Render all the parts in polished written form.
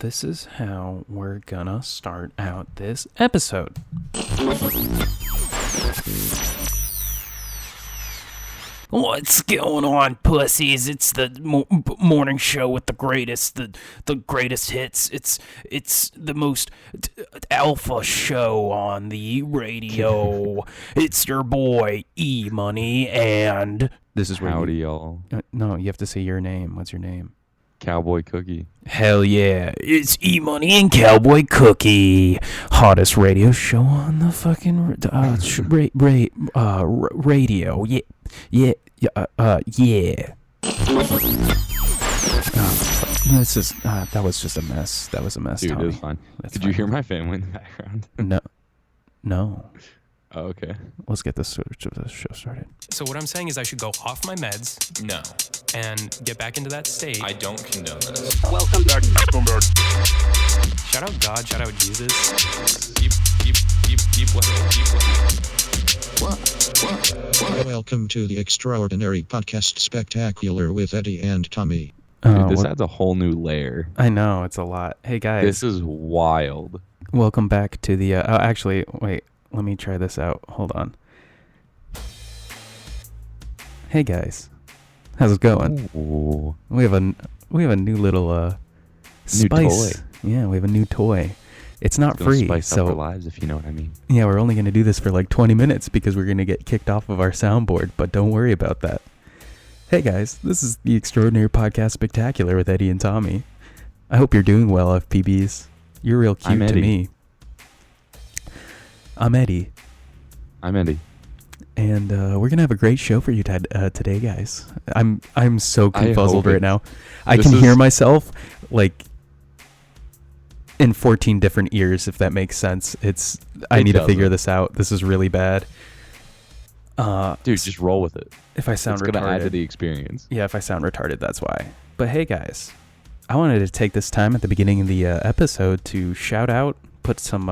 this is how we're gonna start out this episode. What's going on, pussies? It's the morning show with the greatest, the greatest hits. It's the most alpha show on the radio. It's your boy E-Money, and this is where howdy, y'all. No, you have to say your name. What's your name? Cowboy Cookie. Hell yeah, it's E-Money and Cowboy Cookie, hottest radio show on the fucking radio. Yeah. This is that was just a mess. That was a mess, Dude, Tommy. it was fine. Did you hear my family in the background? No. Oh, okay. Let's get this show started. So what I'm saying is I should go off my meds. No. And get back into that state. I don't condone this. Welcome back. Shout out God, shout out Jesus. Keep Welcome to the Extraordinary Podcast Spectacular with Eddie and Tommy. Dude, this adds a whole new layer. I know, it's a lot. Hey, guys. This is wild. Welcome back to the... actually, wait. Let me try this out. Hold on. Hey, guys. How's it going? Ooh. We have a new little spice. Toy. Yeah, we have a new toy. It's not free, Spice up our lives, if you know what I mean. Yeah, we're only going to do this for like 20 minutes because we're going to get kicked off of our soundboard, but don't worry about that. Hey guys, this is the Extraordinary Podcast Spectacular with Eddie and Tommy. I hope you're doing well, FPBs. You're real cute to me. I'm Eddie. I'm Eddie. And we're going to have a great show for you today, guys. I'm so confuzzled right now. I can hear myself like in 14 different ears, if that makes sense. I need to figure this out. This is really bad. Dude, just roll with it. If I sound retarded. It's going to add to the experience. Yeah, if I sound retarded, that's why. But hey, guys, I wanted to take this time at the beginning of the episode to shout out, put some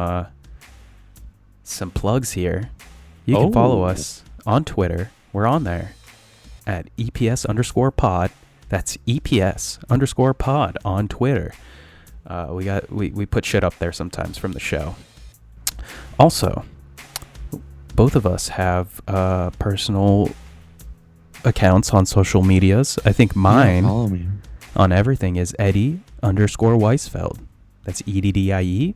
plugs here. You can follow us on Twitter. We're on there at EPS_pod. That's EPS_pod on Twitter. We put shit up there sometimes from the show. Also, both of us have personal accounts on social medias. I think mine on everything is Eddie_Weisfeld. That's EDDIE _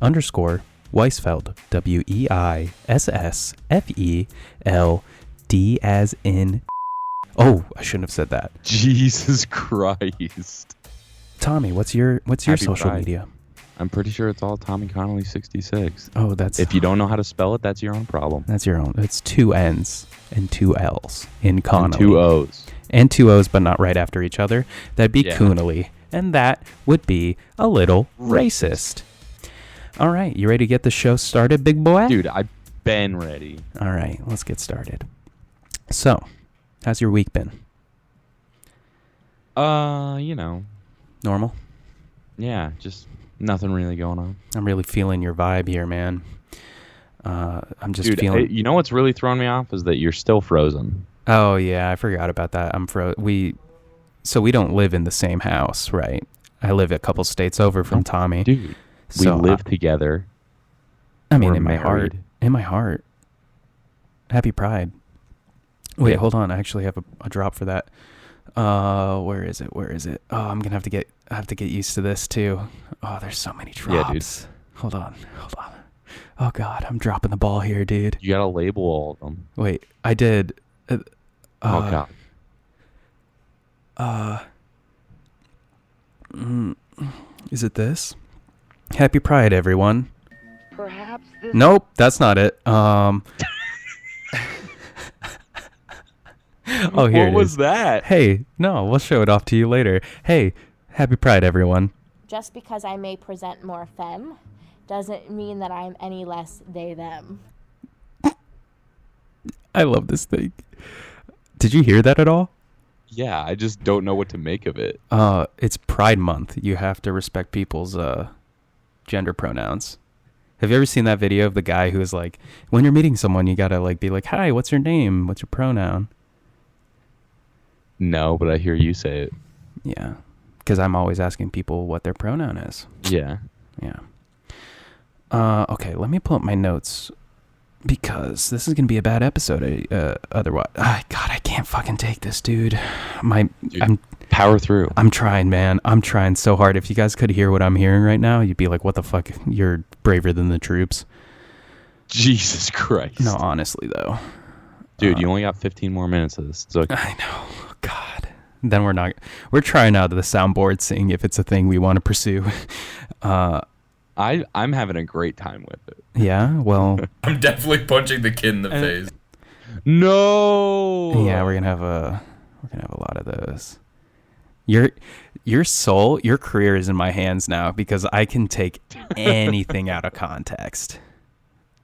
Weisfeld. WEISSFELD as in. Oh, I shouldn't have said that. Jesus Christ. Tommy, what's your social Pride. media? I'm pretty sure it's all Tommy Connolly 66. Oh, that's... If you don't know how to spell it, that's your own problem. That's your own. It's 2 N's and 2 L's in Connolly. And 2 O's. And 2 O's, but not right after each other. That'd be Coonally. And that would be a little racist. All right, you ready to get the show started, big boy? Dude, I've been ready. All right, let's get started. So, how's your week been? You know. Normal? Yeah, just nothing really going on. I'm really feeling your vibe here, man. I'm just feeling... You know what's really throwing me off is that you're still frozen. Oh, yeah, I forgot about that. So we don't live in the same house, right? I live a couple states over from Tommy. Dude, we live together. I mean, We're in my heart. married. In my heart. Happy Pride. Wait, hold on. I actually have a drop for that. Where is it? Oh, I'm gonna have to get used to this too. Oh, there's so many drops. Yeah, dude. Hold on. Oh God, I'm dropping the ball here, dude. You gotta label all of them. Wait, I did. Oh God. Is it this? Happy Pride, everyone. Perhaps this... Nope, that's not it. Oh, here What it was is. that? Hey, no, we'll show it off to you later. Hey, happy Pride, everyone. Just because I may present more femme doesn't mean that I'm any less they, them. I love this thing. Did you hear that at all? Yeah, I just don't know what to make of it. It's Pride Month. You have to respect people's gender pronouns. Have you ever seen that video of the guy who is like, when you're meeting someone, you gotta like be like, hi, what's your name? What's your pronoun? No, but I hear you say it. Yeah. Because I'm always asking people what their pronoun is. Yeah. Yeah. Okay, let me pull up my notes because this is gonna be a bad episode. Otherwise, God, I can't fucking take this, dude. Dude, power through. I'm trying, man. I'm trying so hard. If you guys could hear what I'm hearing right now, you'd be like, "What the fuck? You're braver than the troops." Jesus Christ. No, honestly though, dude, you only got 15 more minutes of this. It's okay. I know. God. Then we're trying out the soundboard, seeing if it's a thing we want to pursue. I'm having a great time with it. Yeah, well, I'm definitely punching the kid in the face. No. yeah, we're gonna have a lot of those. Your soul, your career is in my hands now because I can take anything out of context.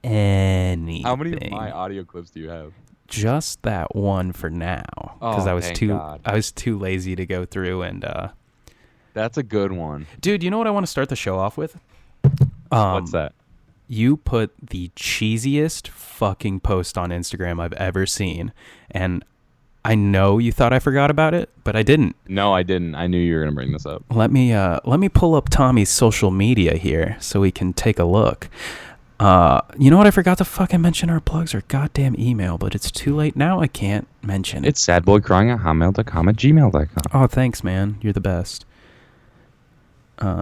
Anything. How many of my audio clips do you have? Just that one for now, because Oh, I was thank too God. I was too lazy to go through and. That's a good one. Dude, you know what I want to start the show off with? What's that? You put the cheesiest fucking post on Instagram I've ever seen, and I know you thought I forgot about it, but I didn't. No, I didn't. I knew you were gonna bring this up. Let me pull up Tommy's social media here so we can take a look. You know what? I forgot to fucking mention our plugs or goddamn email, but it's too late now. I can't mention it. It's sadboycrying@hotmail.com @gmail.com. Oh, thanks, man. You're the best.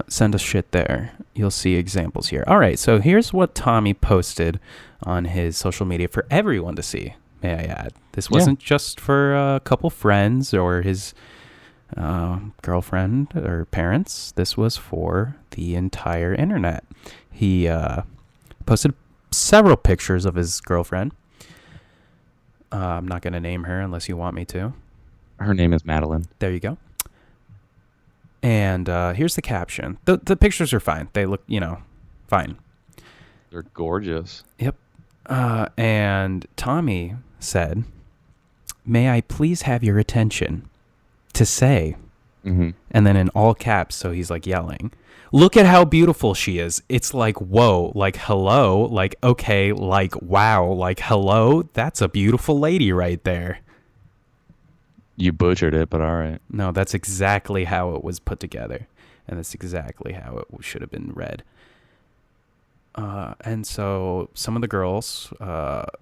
Send us shit there. You'll see examples here. All right, so here's what Tommy posted on his social media for everyone to see, may I add. This wasn't just for a couple friends or his girlfriend or parents. This was for the entire internet. He posted several pictures of his girlfriend. I'm not going to name her unless you want me to. Her name is Madeline. There you go. And here's the caption. The pictures are fine. They look, fine. They're gorgeous. Yep. And Tommy said, "May I please have your attention to say," and then in all caps, so he's like yelling, "Look at how beautiful she is." It's like, whoa, like hello, like okay, like wow, like hello. That's a beautiful lady right there. You butchered it, but all right. No, that's exactly how it was put together. And that's exactly how it should have been read. And so some of the girls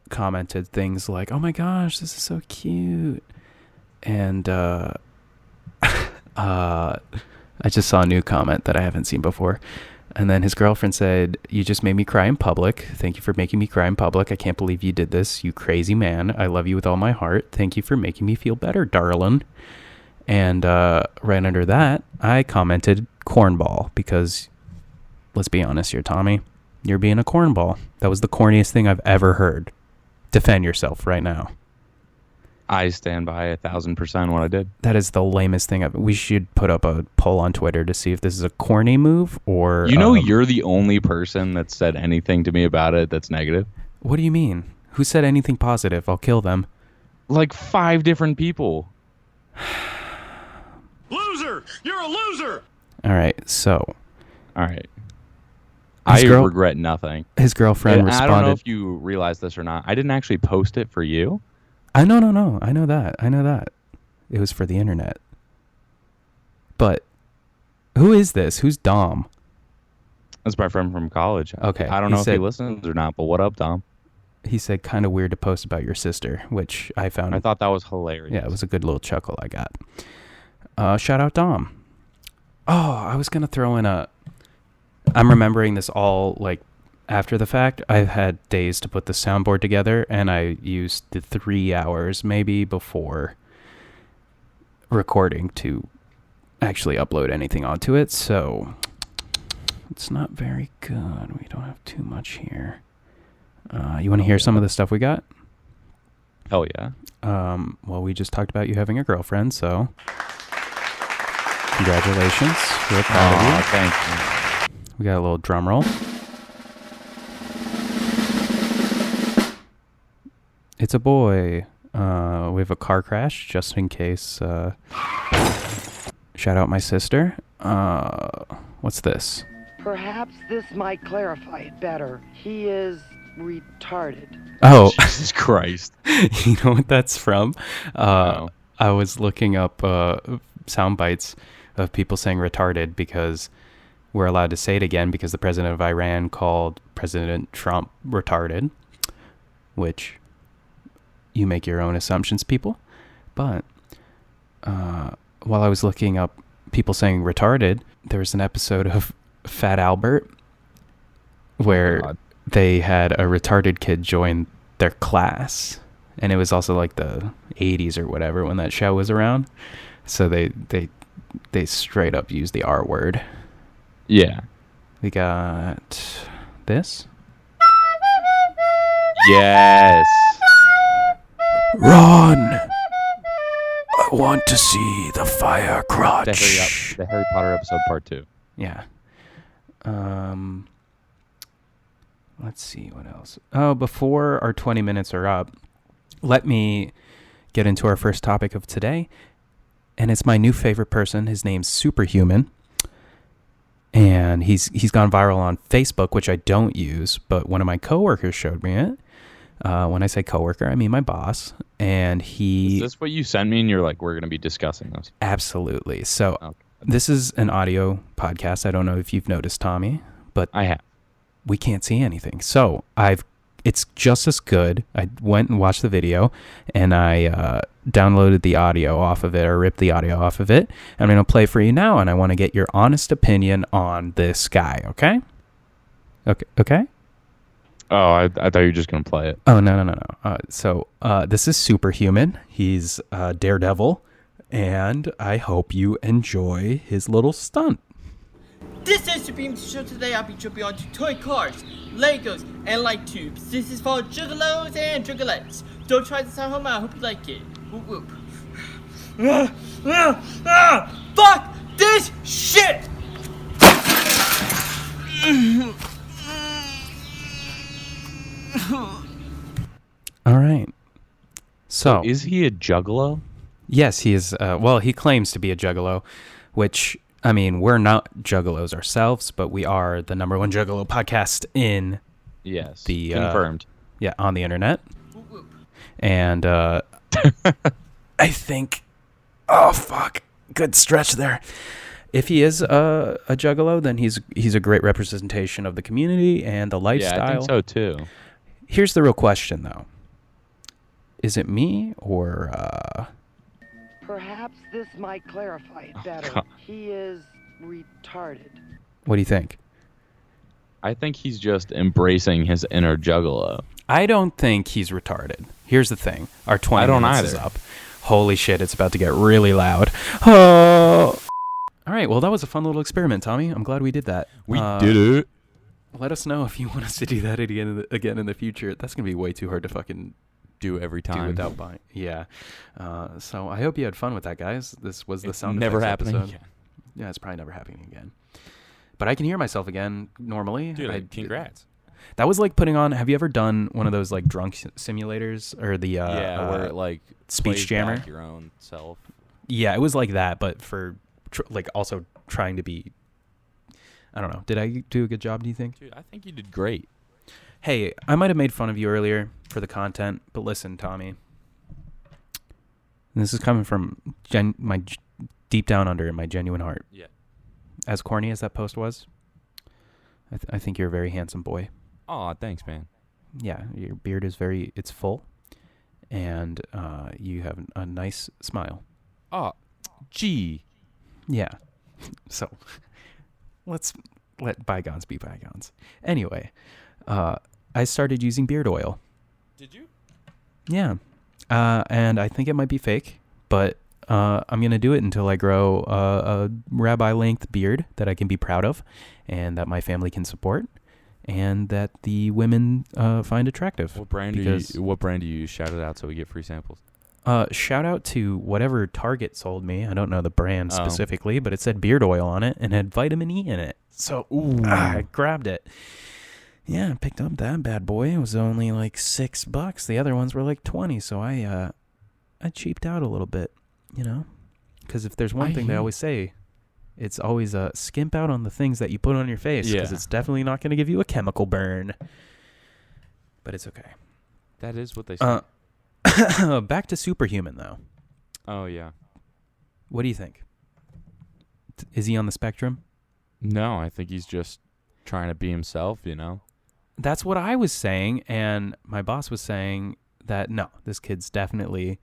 commented things like, "Oh my gosh, this is so cute." And I just saw a new comment that I haven't seen before. And then his girlfriend said, "You just made me cry in public. Thank you for making me cry in public. I can't believe you did this. You crazy man. I love you with all my heart. Thank you for making me feel better, darling." And right under that, I commented cornball because, let's be honest here, Tommy, you're being a cornball. That was the corniest thing I've ever heard. Defend yourself right now. I stand by 1,000% what I did. That is the lamest thing. We should put up a poll on Twitter to see if this is a corny move or... you're the only person that said anything to me about it that's negative. What do you mean? Who said anything positive? I'll kill them. Like 5 different people. Loser! You're a loser! All right, so... All right. I regret nothing. His girlfriend responded... I don't know if you realize this or not. I didn't actually post it for you. No. I know that. It was for the internet. But who is this? Who's Dom? That's my friend from college. Okay. I don't know if he listens or not, but what up, Dom? He said kind of weird to post about your sister, which I found... I thought that was hilarious. Yeah, it was a good little chuckle I got. Shout out Dom. Oh, I was going to throw in I'm remembering this all, like, after the fact. I've had days to put the soundboard together, and I used the 3 hours maybe before recording to actually upload anything onto it, so it's not very good. We don't have too much here. You want to hear some of the stuff we got? Hell yeah. Well, we just talked about you having a girlfriend, so congratulations. We're proud of you. Thank you. We got a little drum roll. It's a boy. We have a car crash, just in case. Shout out my sister. What's this? Perhaps this might clarify it better. He is retarded. Oh, Jesus Christ. You know what that's from? No. I was looking up sound bites of people saying retarded because we're allowed to say it again because the president of Iran called President Trump retarded, which you make your own assumptions, people. But while I was looking up people saying retarded, there was an episode of Fat Albert where they had a retarded kid join their class. And it was also like the 80s or whatever when that show was around. So they straight up used the R word. Yeah. We got this. Yes. Run! I want to see the fire crotch. The Harry Potter episode part 2. Yeah. Let's see what else. Oh, before our 20 minutes are up, let me get into our first topic of today. And it's my new favorite person. His name's Superhuman. And he's gone viral on Facebook, which I don't use, but one of my coworkers showed me it. When I say coworker, I mean my boss. And Is this what you sent me and you're like, we're going to be discussing this? Absolutely. So This is an audio podcast. I don't know if you've noticed, Tommy, but I have. We can't see anything. So it's just as good. I went and watched the video and I downloaded the audio off of it or ripped the audio off of it. I'm going to play for you now and I want to get your honest opinion on this guy. Okay? Okay? Oh, I thought you were just going to play it. Oh, no. So this is Superhuman. He's Daredevil. And I hope you enjoy his little stunt. This is Supreme Show. Today I'll be jumping onto toy cars, Legos, and light tubes. This is for juggalos and juggalettes. Don't try this at home, I hope you like it. Whoop whoop. Fuck this shit! Alright. So is he a juggalo? Yes, he is. Well, he claims to be a juggalo, which, I mean, we're not juggalos ourselves, but we are the number one juggalo podcast in the confirmed. On the internet. And I think, oh fuck, good stretch there. If he is a juggalo, then he's a great representation of the community and the lifestyle. Yeah, I think so too. Here's the real question, though: is it me or? Perhaps this might clarify it better. He is retarded. What do you think? I think he's just embracing his inner juggalo. I don't think he's retarded. Here's the thing. Our 20 minutes is up. Holy shit, it's about to get really loud. Oh. All right, well, that was a fun little experiment, Tommy. I'm glad we did that. We did it. Let us know if you want us to do that again in the future. That's going to be way too hard to fucking do every time. Do without buying. Yeah. So I hope you had fun with that, guys. This was the sound never effects happening episode. again. Yeah, it's probably never happening again. But I can hear myself again normally. Dude, congrats. That was like putting on. Have you ever done one of those like drunk simulators or the where it like speech jammer? Back your own self. Yeah, it was like that, but for like also trying to be. I don't know. Did I do a good job? Do you think? Dude, I think you did great. Hey, I might have made fun of you earlier for the content, but listen, Tommy. This is coming from my deep down under in my genuine heart. Yeah. As corny as that post was, I think you're a very handsome boy. Aw, thanks, man. Yeah, your beard is it's full, and you have a nice smile. Oh, gee. Yeah. So, let's let bygones be bygones. Anyway, I started using beard oil. Did you? Yeah. And I think it might be fake, but I'm going to do it until I grow a rabbi-length beard that I can be proud of and that my family can support and that the women find attractive. What brand do you use? Shout it out so we get free samples. Shout out to whatever Target sold me. I don't know the brand specifically, but it said beard oil on it and had vitamin E in it. So I grabbed it. Yeah, I picked up that bad boy. It was only like $6. The other ones were like 20. So I cheaped out a little bit, you know, because if there's one thing they always say, it's always skimp out on the things that you put on your face because it's definitely not going to give you a chemical burn. But it's okay. That is what they say. Back to Superhuman, though. Oh, yeah. What do you think? Is he on the spectrum? No, I think he's just trying to be himself, you know? That's what I was saying, and my boss was saying that, no, this kid's definitely,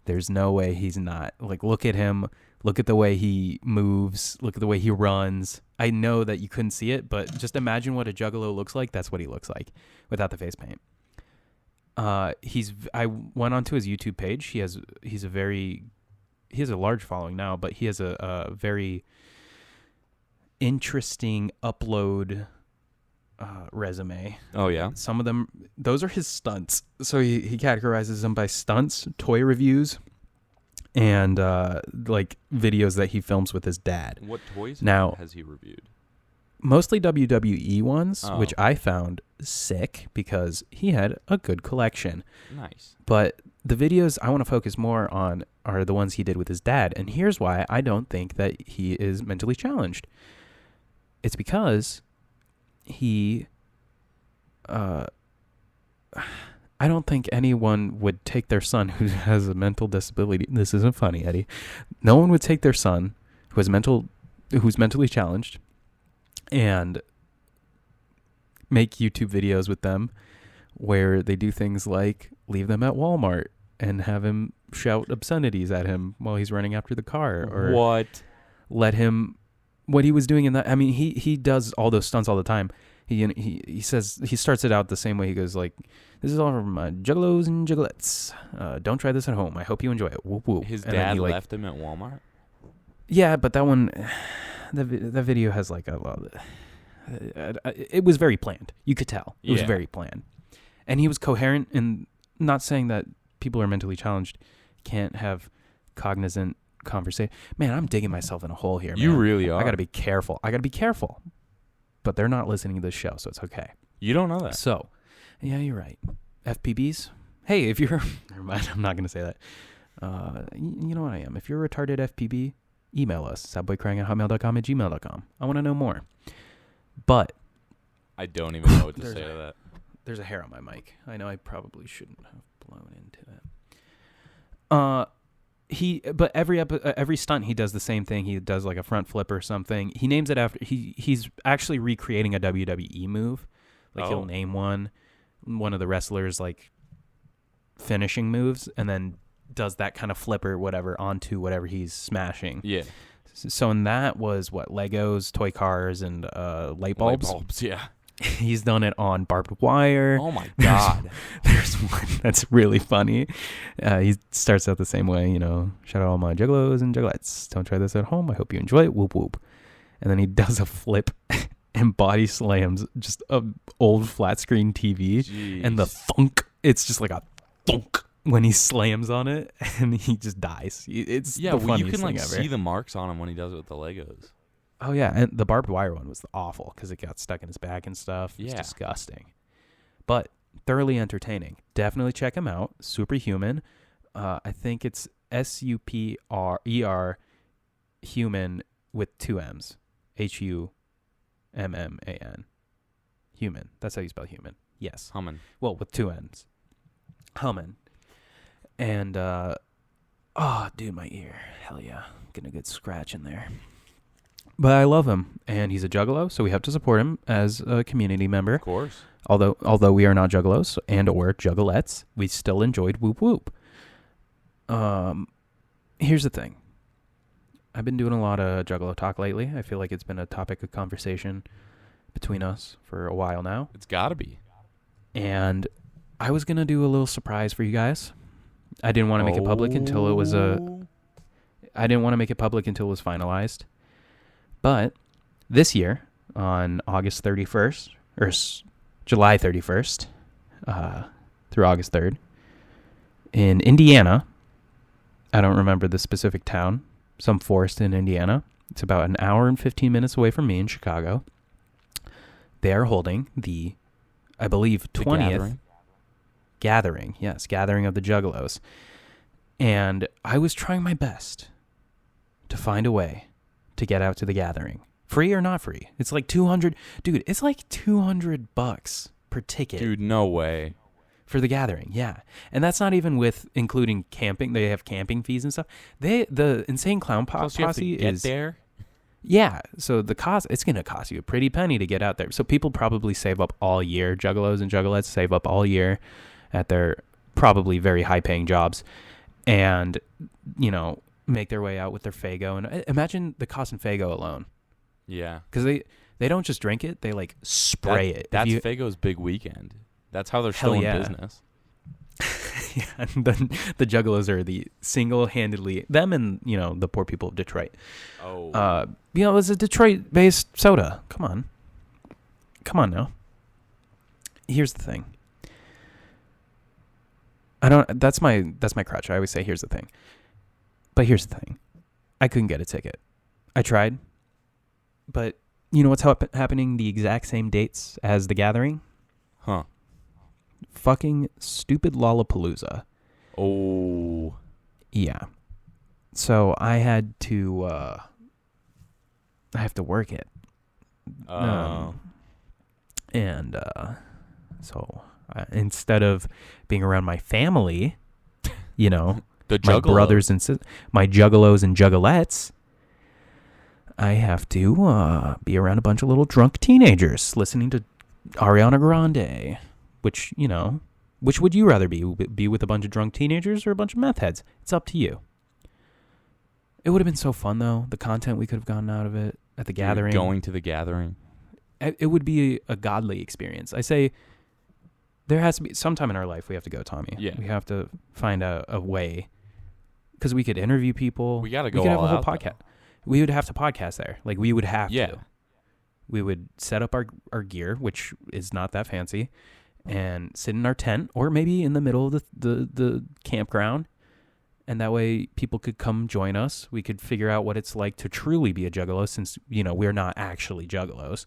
there's no way he's not. Like, look at him. Look at the way he moves. Look at the way he runs. I know that you couldn't see it, but just imagine what a juggalo looks like. That's what he looks like without the face paint. I went onto his YouTube page. He has a large following now, but he has a very interesting upload resume. Oh, yeah? Some of them, those are his stunts. So he categorizes them by stunts, toy reviews, and like videos that he films with his dad. What toys now has he reviewed? Mostly WWE ones, Oh. which I found sick because he had a good collection. Nice. But the videos I want to focus more on are the ones he did with his dad. And here's why I don't think that he is mentally challenged. It's because he, I don't think anyone would take their son who has a mental disability. This isn't funny, Eddie. No one would take their son who's mentally challenged and make YouTube videos with them where they do things like leave them at Walmart and have him shout obscenities at him while he's running after the car, or let him, what he was doing in that. I mean, he does all those stunts all the time. He says, he starts it out the same way. He goes like, "This is all from juggalos and juggalettes. Don't try this at home. I hope you enjoy it." Whoop whoop. His And then dad he, like, left him at Walmart? yeah, but that one, that video has like a lot of, it was very planned. You could tell it was very planned, and he was coherent in not saying that people who are mentally challenged can't have cognizant conversation. Man, I'm digging myself in a hole here. You man. really are. I gotta be careful. But they're not listening to this show, so it's okay. You don't know that. So, yeah, you're right. FPBs. Hey, if you're, never mind. I'm not gonna say that. You know what I am. If you're a retarded FPB, email us, sadboycrying@hotmail.com at gmail.com. I want to know more. But I don't even know what to say to that. there's a hair on my mic. I know I probably shouldn't have blown into that. But every stunt he does the same thing. He does like a front flip or something. He names it after he's actually recreating a WWE move. Like he'll name one of the wrestlers like finishing moves, and then does that kind of flip or whatever onto whatever he's smashing. Yeah. So in that was what, Legos, toy cars, and light bulbs. Light bulbs, yeah. He's done it on barbed wire. Oh my God. There's one that's really funny. He starts out the same way, you know, shout out all my juggalos and juggalettes. Don't try this at home. I hope you enjoy it. Whoop whoop. And then he does a flip and body slams just a old flat screen TV. Jeez. And the thunk, it's just like a thunk when he slams on it, and he just dies. It's the funniest you can like thing ever. see the marks on him when he does it with the Legos. Oh, yeah, and the barbed wire one was awful because it got stuck in his back and stuff. It was Yeah. disgusting. But thoroughly entertaining. Definitely check him out. Superhuman. I think it's SUPRER human with 2 M's. HUMMAN. Human. That's how you spell human. Yes. Humming. Well, with 2 N's. Humming. And, oh, dude, my ear. Hell yeah. Getting a good scratch in there. But I love him, and he's a juggalo, so we have to support him as a community member. Of course. Although we are not juggalos and or juggalettes, we still enjoyed Whoop Whoop. Here's the thing. I've been doing a lot of juggalo talk lately. I feel like it's been a topic of conversation between us for a while now. It's got to be. And I was going to do a little surprise for you guys. I didn't want to make it public until it was finalized. But this year, on August 31st, or July 31st, through August 3rd, in Indiana, I don't remember the specific town, some forest in Indiana. It's about an hour and 15 minutes away from me in Chicago. They are holding the, I believe, 20th gathering. Yes, gathering of the Juggalos. And I was trying my best to find a way to get out to the gathering. Free or not free? It's like $200. Dude, it's like $200 per ticket. Dude, no way. For the gathering, yeah. And that's not even with including camping. They have camping fees and stuff. The Insane Clown Posse Plus you have to get is there. Yeah, so it's going to cost you a pretty penny to get out there. So people probably save up all year. Juggalos and juggalettes save up all year at their probably very high-paying jobs and, make their way out with their Faygo. And imagine the cost in Faygo alone. Yeah. Because they don't just drink it, they, spray it. That's Faygo's big weekend. That's how they're still in business. Yeah, and then the juggalos are the single-handedly, them and, the poor people of Detroit. Oh. It's a Detroit-based soda. Come on now. Here's the thing. That's my crutch. I always say, here's the thing. But here's the thing. I couldn't get a ticket. I tried. But you know what's happening the exact same dates as the gathering? Huh. Fucking stupid Lollapalooza. Oh. Yeah. So I had to I have to work it. So instead of being around my family, my brothers and my juggalos and juggalettes, I have to be around a bunch of little drunk teenagers listening to Ariana Grande. Which would you rather be with a bunch of drunk teenagers or a bunch of meth heads? It's up to you. It would have been so fun, though. The content we could have gotten out of it at the gathering. Going to the gathering. It would be a godly experience. I say there has to be sometime in our life we have to go, Tommy. Yeah. We have to find a way. Because we could interview people. We got to go We could have all a whole out, podcast. though. We would have to podcast there. We would have Yeah. to. We would set up our gear, which is not that fancy, and sit in our tent or maybe in the middle of the campground. And that way people could come join us. We could figure out what it's like to truly be a juggalo since, we're not actually juggalos.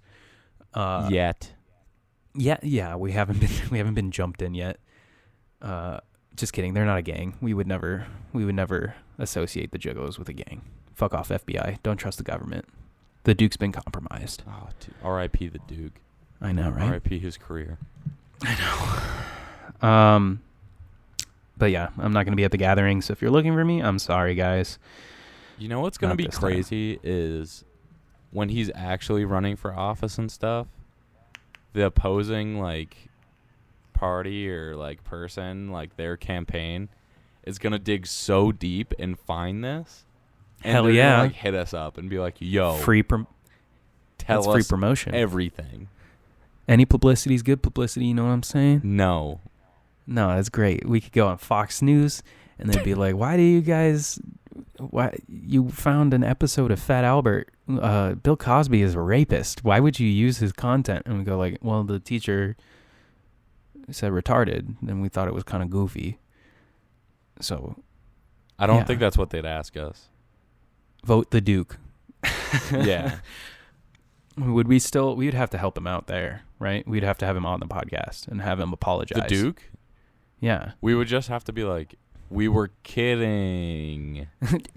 Yet. Yeah, we haven't been jumped in yet. Just kidding. They're not a gang. We would never associate the juggalos with a gang. Fuck off, FBI. Don't trust the government. The Duke's been compromised. Oh, dude. R.I.P. the Duke. I know, right? R.I.P. his career. I know. But yeah, I'm not going to be at the gathering, so if you're looking for me, I'm sorry, guys. You know what's going to Not be this crazy is when he's actually running for office and stuff, the opposing, party or, person, their campaign is going to dig so deep and find this. And Hell they're yeah. gonna, hit us up and be like, yo, tell that's us free promotion. everything. Any publicity is good publicity, you know what I'm saying? No, that's great. We could go on Fox News and they'd be like, why you found an episode of Fat Albert? Bill Cosby is a rapist. Why would you use his content? And we go well, the teacher said retarded, and we thought it was kind of goofy. So I don't think that's what they'd ask us. Vote the Duke. Yeah. We'd have to help him out there, right? We'd have to have him on the podcast and have him apologize. The Duke? Yeah. We would just have to be like, we were kidding.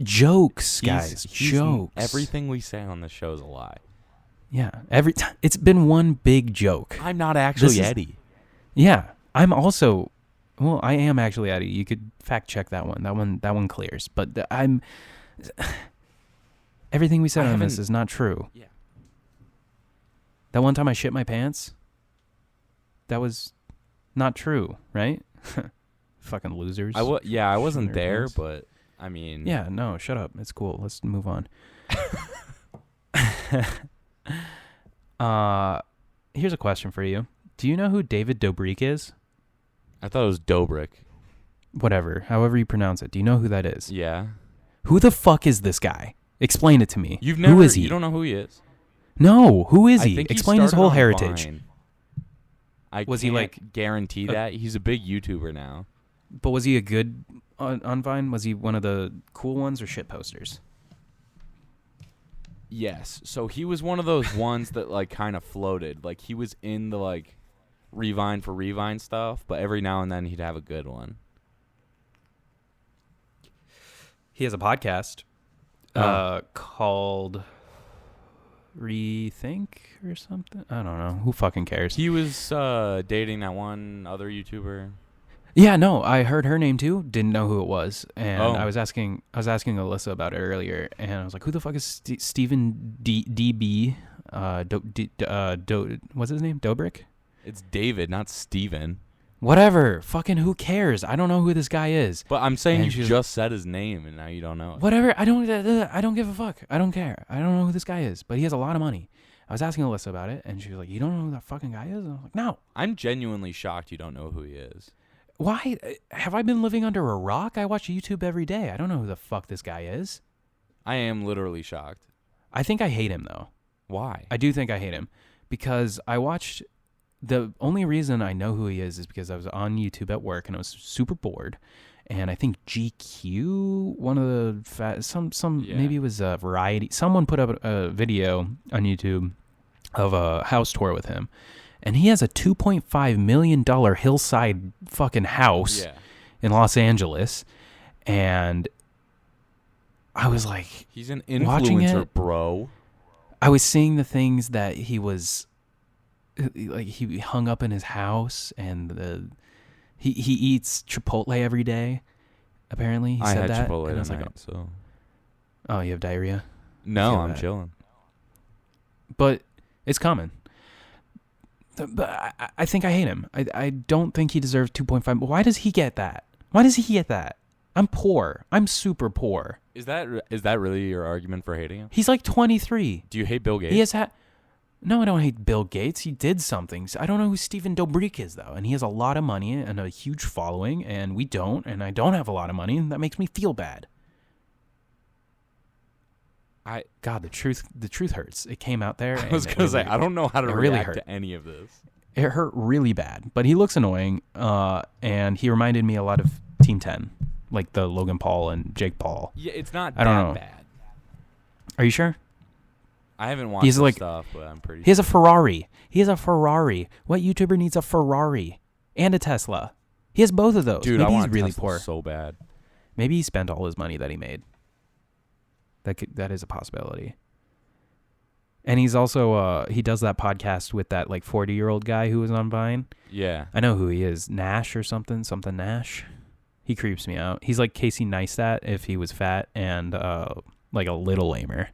Jokes, guys. Jokes. Everything we say on the show is a lie. Yeah. Every time. It's been one big joke. I'm not actually Eddie. Yeah. I'm also... Well, I am actually Eddie. You could fact check that one. That one clears. But I'm... Everything we said on this is not true. Yeah. That one time I shit my pants, that was not true, right? Fucking losers. I wasn't there, pants. but I mean... Yeah, no, shut up. It's cool. Let's move on. Here's a question for you. Do you know who David Dobrik is? I thought it was Dobrik. Whatever. However you pronounce it. Do you know who that is? Yeah. Who the fuck is this guy? Explain it to me. Who is he? You don't know who he is? No. Who is he? I think Explain his started whole on heritage. Vine. Was he guarantee that? He's a big YouTuber now. But was he a good on Vine? Was he one of the cool ones or shit posters? Yes. So he was one of those ones that kind of floated. He was in the Revine for Revine stuff, but every now and then he'd have a good one. He has a podcast called Rethink or something. I don't know. Who fucking cares? He was dating that one other YouTuber. Yeah, no, I heard her name too. Didn't know who it was, and Oh. I was asking Alyssa about it earlier, and I was like, "Who the fuck is Stephen DB? What's his name? Dobrik? It's David, not Steven. Whatever. Fucking who cares? I don't know who this guy is. But I'm saying And you she's- just said his name, and now you don't know it. Whatever. I don't give a fuck. I don't care. I don't know who this guy is, but he has a lot of money. I was asking Alyssa about it, and she was like, "You don't know who that fucking guy is?" And I was like, "No." I'm genuinely shocked you don't know who he is. Why have I been living under a rock? I watch YouTube every day. I don't know who the fuck this guy is. I am literally shocked. I think I hate him though. Why? I do think I hate him because I watched. The only reason I know who he is because I was on YouTube at work and I was super bored, and I think GQ, one of the maybe it was a Variety. Someone put up a video on YouTube of a house tour with him. And he has a $2.5 million hillside fucking house in Los Angeles. And I was like, he's an watching influencer, it, bro. I was seeing the things that he was, like, he hung up in his house, and he eats Chipotle every day. Apparently, he I said had that. Chipotle and I was tonight, like, so. oh, you have diarrhea? No, Feel I'm that. chilling. But it's common. But I think I hate him. I don't think he deserves 2.5. Why does he get that? Why does he get that? I'm poor. I'm super poor. Is that really your argument for hating him? He's like 23. Do you hate Bill Gates? He has had. No, I don't hate Bill Gates. He did something. I don't know who Stephen Dobrik is though, and he has a lot of money and a huge following, and we don't. And I don't have a lot of money, and that makes me feel bad. God, the truth hurts. It came out there. I was gonna say I don't know how to react hurt. to any of this. It hurt really bad, but he looks annoying, and he reminded me a lot of Team 10, like the Logan Paul and Jake Paul. Yeah, it's not I don't that know. bad. Are you sure? I haven't watched He's his like- stuff, but I'm pretty He has a Ferrari. He has a Ferrari. What YouTuber needs a Ferrari and a Tesla? He has both of those. Dude, Maybe I he's want really Tesla poor. so bad. Maybe he spent all his money that he made. That is a possibility. And he's also he does that podcast with that like 40-year-old guy who was on Vine. Yeah. I know who he is. Nash or something Nash. He creeps me out. He's like Casey Neistat if he was fat and like a little lamer.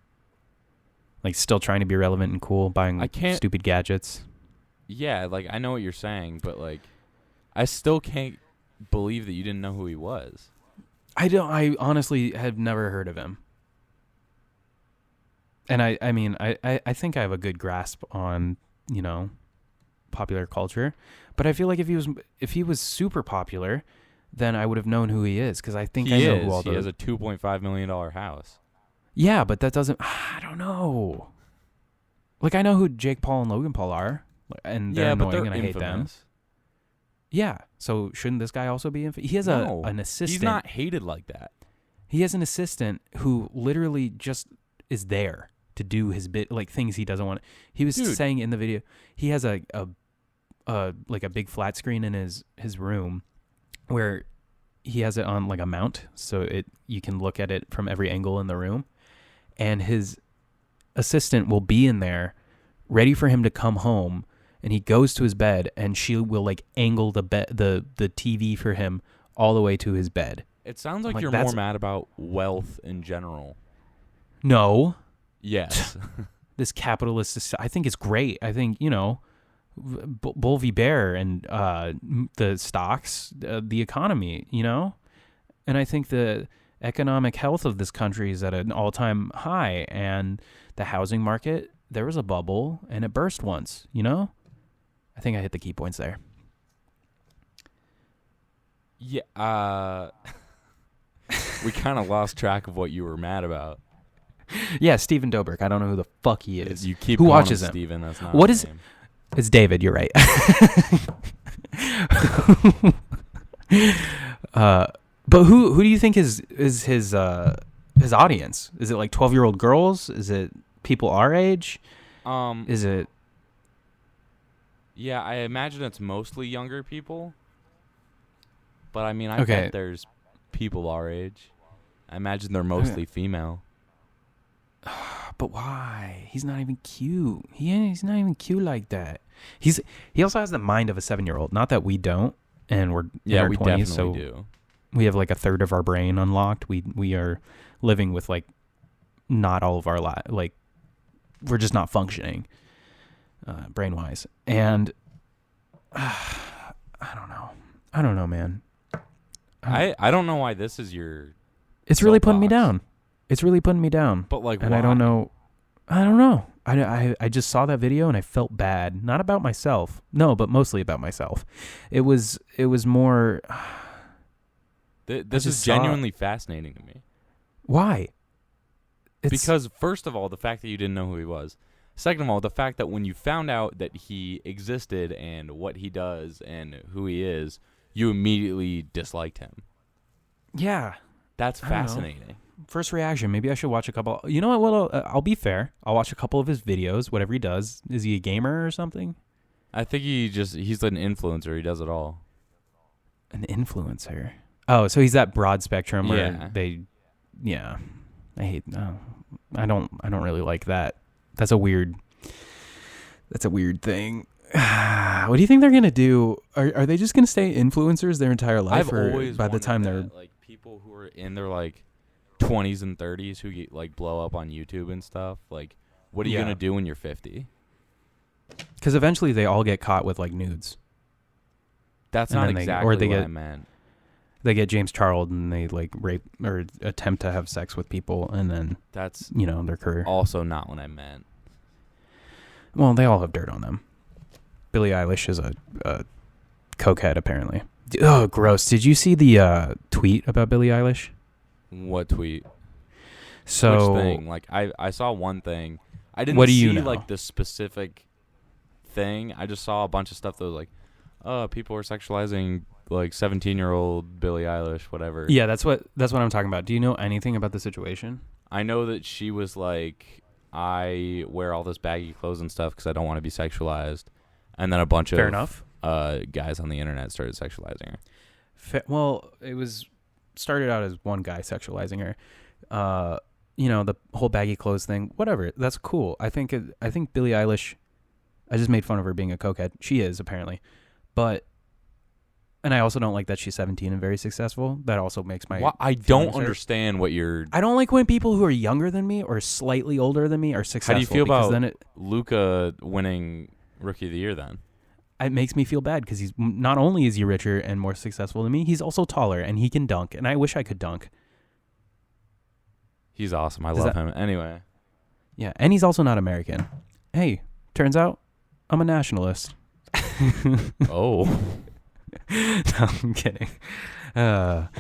Like still trying to be relevant and cool, buying stupid gadgets. Yeah, like I know what you're saying, but like I still can't believe that you didn't know who he was. I honestly have never heard of him. And I mean, I think I have a good grasp on, popular culture, but I feel like if he was super popular, then I would have known who he is because I think I know who all He has a $2.5 million house. Yeah, but that doesn't. I don't know. Like I know who Jake Paul and Logan Paul are, and they're annoying, but they're and I hate them. infamous. Yeah, so shouldn't this guy also be? He has an assistant. He's not hated like that. He has an assistant who literally just is there to do his bit, like things he doesn't want. He was saying in the video, he has a big flat screen in his room where he has it on like a mount, so you can look at it from every angle in the room, and his assistant will be in there ready for him to come home, and he goes to his bed and she will like angle the TV for him all the way to his bed. It sounds like you're more mad about wealth in general. No. Yes. This capitalist society, I think it's great. I think, Bull v. Bear and the stocks, the economy, and I think the economic health of this country is at an all-time high, and the housing market, there was a bubble and it burst once, I think I hit the key points there. Yeah. We kind of lost track of what you were mad about. Yeah, Stephen Dobrik. I don't know who the fuck he is. You keep who calling watches him him. Steven, that's not What his is? name. It's David. You're right. But who do you think is his audience? Is it like 12-year-old girls? Is it people our age? Is it? Yeah, I imagine it's mostly younger people. But I mean, I Okay. bet there's people our age. I imagine they're mostly female. But why? He's not even cute. He's not even cute like that. He also has the mind of a 7-year-old. Not that we don't, and we're in our we 20s, definitely so do. we have like a third of our brain unlocked. We are living with like not all of our like we're just not functioning brain wise, and I don't know, man. I don't know why this is your. It's really putting me soapbox. down. It's really putting me down. But like, and why? I don't know. I just saw that video and I felt bad. Not about myself. No, but mostly about myself. It was more. This is genuinely fascinating to me. Why? Because first of all, the fact that you didn't know who he was. Second of all, the fact that when you found out that he existed and what he does and who he is, you immediately disliked him. Yeah. That's I don't know. fascinating. First reaction, maybe I should watch a couple. You know what? Well, I'll be fair. I'll watch a couple of his videos, whatever he does. Is he a gamer or something? I think he's an influencer. He does it all. An influencer. Oh, so he's that broad spectrum where Yeah. I hate. No, I don't really like that. That's a weird thing. What do you think they're gonna do? Are they just gonna stay influencers their entire life? I've or always by the wondered time that, they're like people who are in their like 20s and 30s who get like blow up on YouTube and stuff. Like, what are you gonna do when you're 50? because eventually they all get caught with like nudes. That's And not then exactly or they what get- I meant. They get James Charles and they like rape or attempt to have sex with people, and then That's their career. also not what I meant. Well, they all have dirt on them. Billie Eilish is a cokehead, apparently. Oh, gross. Did you see the tweet about Billie Eilish? What tweet? So, Which thing? Like, I saw one thing. I didn't What do see you know? like the specific thing. I just saw a bunch of stuff that was like, oh, people are sexualizing like 17-year-old Billie Eilish, whatever. yeah, that's what I'm talking about. Do you know anything about the situation? I know that she was like, I wear all this baggy clothes and stuff because I don't want to be sexualized. And then a bunch Fair of enough. Guys on the internet started sexualizing her. Well, it was started out as one guy sexualizing her. The whole baggy clothes thing, whatever. That's cool. I think Billie Eilish. I just made fun of her being a cokehead. She is apparently, and I also don't like that she's 17 and very successful. That also makes my. I don't feelings hurt. understand what you're. I don't like when people who are younger than me or slightly older than me are successful. How do you feel because about then Luka winning Rookie of the Year then? it makes me feel bad because he's not only is he richer and more successful than me, he's also taller and he can dunk, and I wish I could dunk. He's awesome. I Does love that- him. Anyway. Yeah, and he's also not American. Hey, turns out I'm a nationalist. Oh. No, I'm kidding. But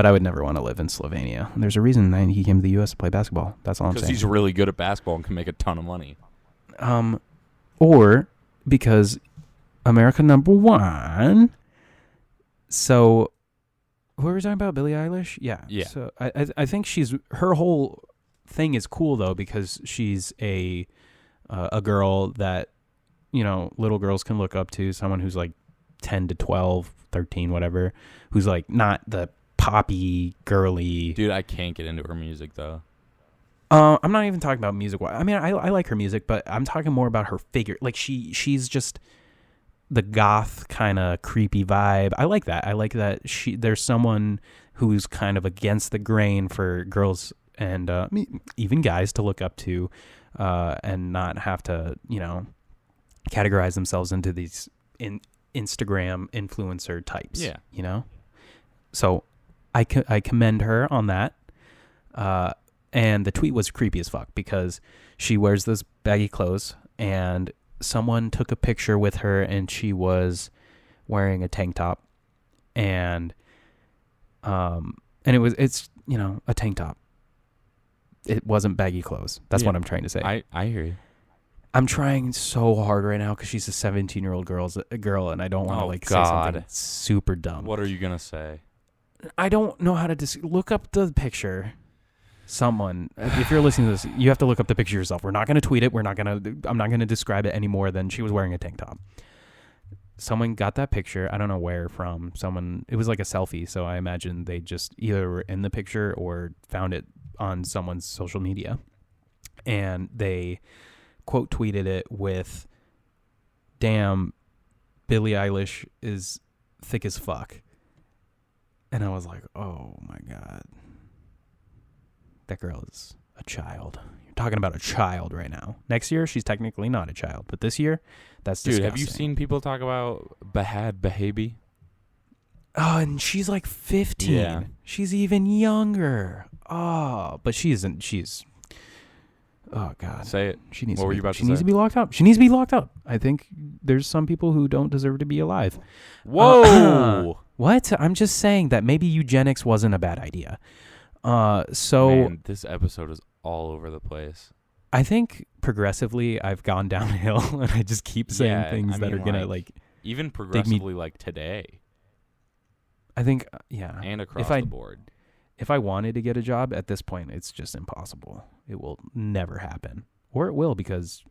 I would never want to live in Slovenia. There's a reason that he came to the U.S. to play basketball. That's all I'm Because saying. he's really good at basketball and can make a ton of money. Or because America #1. So, what were we talking about? Billie Eilish? Yeah. Yeah. So I think her whole thing is cool though, because she's a girl that little girls can look up to, someone who's like 10 to 12, 13, whatever, who's like not the poppy girly. Dude, I can't get into her music though. I'm not even talking about music. I mean, I like her music, but I'm talking more about her figure. Like she's just the goth kind of creepy vibe. I like that. I like that there's someone who's kind of against the grain for girls and even guys to look up to, and not have to categorize themselves into these Instagram influencer types. Yeah. So I commend her on that. And the tweet was creepy as fuck because she wears those baggy clothes and someone took a picture with her and she was wearing a tank top and it's a tank top. It wasn't baggy clothes. That's what I'm trying to say. I hear you. I'm trying so hard right now because she's a 17-year-old girl, and I don't want to say something super dumb. What are you gonna say? I don't know how to look up the picture. Someone, if you're listening to this, you have to look up the picture yourself. We're not gonna tweet it. I'm not gonna describe it any more than she was wearing a tank top. Someone got that picture. I don't know where from. Someone. It was like a selfie, so I imagine they just either were in the picture or found it on someone's social media, and they quote tweeted it with, "Damn, Billie Eilish is thick as fuck. And I was like, oh my God. That girl is a child. You're talking about a child right now. Next year, she's technically not a child. But this year, that's disgusting. Dude, have you seen people talk about bad behavior? Oh, and she's like 15. Yeah. She's even younger. Oh, but she isn't. She's... Oh, God. Say it. She needs What to were be, you about she to needs say? to be locked up. She needs to be locked up. I think there's some people who don't deserve to be alive. Whoa! What? I'm just saying that maybe eugenics wasn't a bad idea. So Man, this episode is all over the place. I think progressively I've gone downhill and I just keep saying Yeah, things I that are mean, going to like, like... Even progressively like today. I think, yeah. And across the board. If I wanted to get a job at this point, it's just impossible. It will never happen. Or it will, because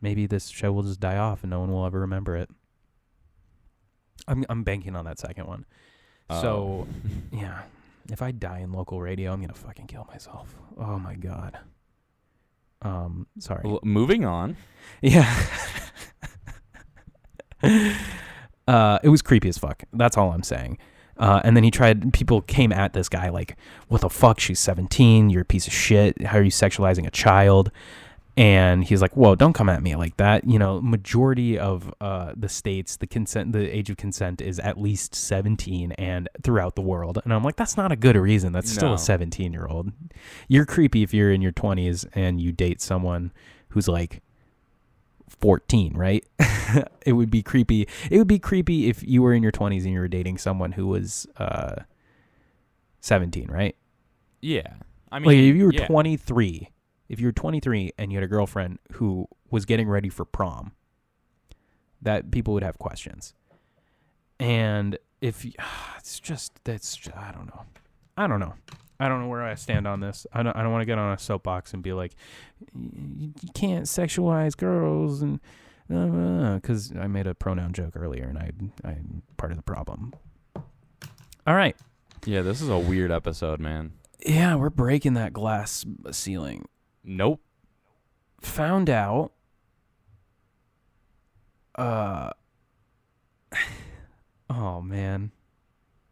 maybe this show will just die off and no one will ever remember it. I'm banking on that second one. So, yeah. If I die in local radio, I'm going to fucking kill myself. Oh, my God. Sorry. Well, moving on. Yeah. It was creepy as fuck. That's all I'm saying. And then people came at this guy like, what the fuck? She's 17. You're a piece of shit. How are you sexualizing a child? And he's like, whoa, don't come at me like that. You know, majority of the states, the age of consent is at least 17 and throughout the world. And I'm like, that's not a good reason. That's still a 17-year-old. You're creepy if you're in your 20s and you date someone who's like 14, right? It would be creepy. It would be creepy if you were in your 20s and you were dating someone who was 17, right? Yeah. I mean, like if you were 23, if you were 23 and you had a girlfriend who was getting ready for prom, that people would have questions. And if I don't know. I don't know where I stand on this. I don't want to get on a soapbox and be like, you can't sexualize girls, and because I made a pronoun joke earlier, and I'm part of the problem. All right. Yeah, this is a weird episode, man. Yeah, we're breaking that glass ceiling. Nope. Found out. Oh man.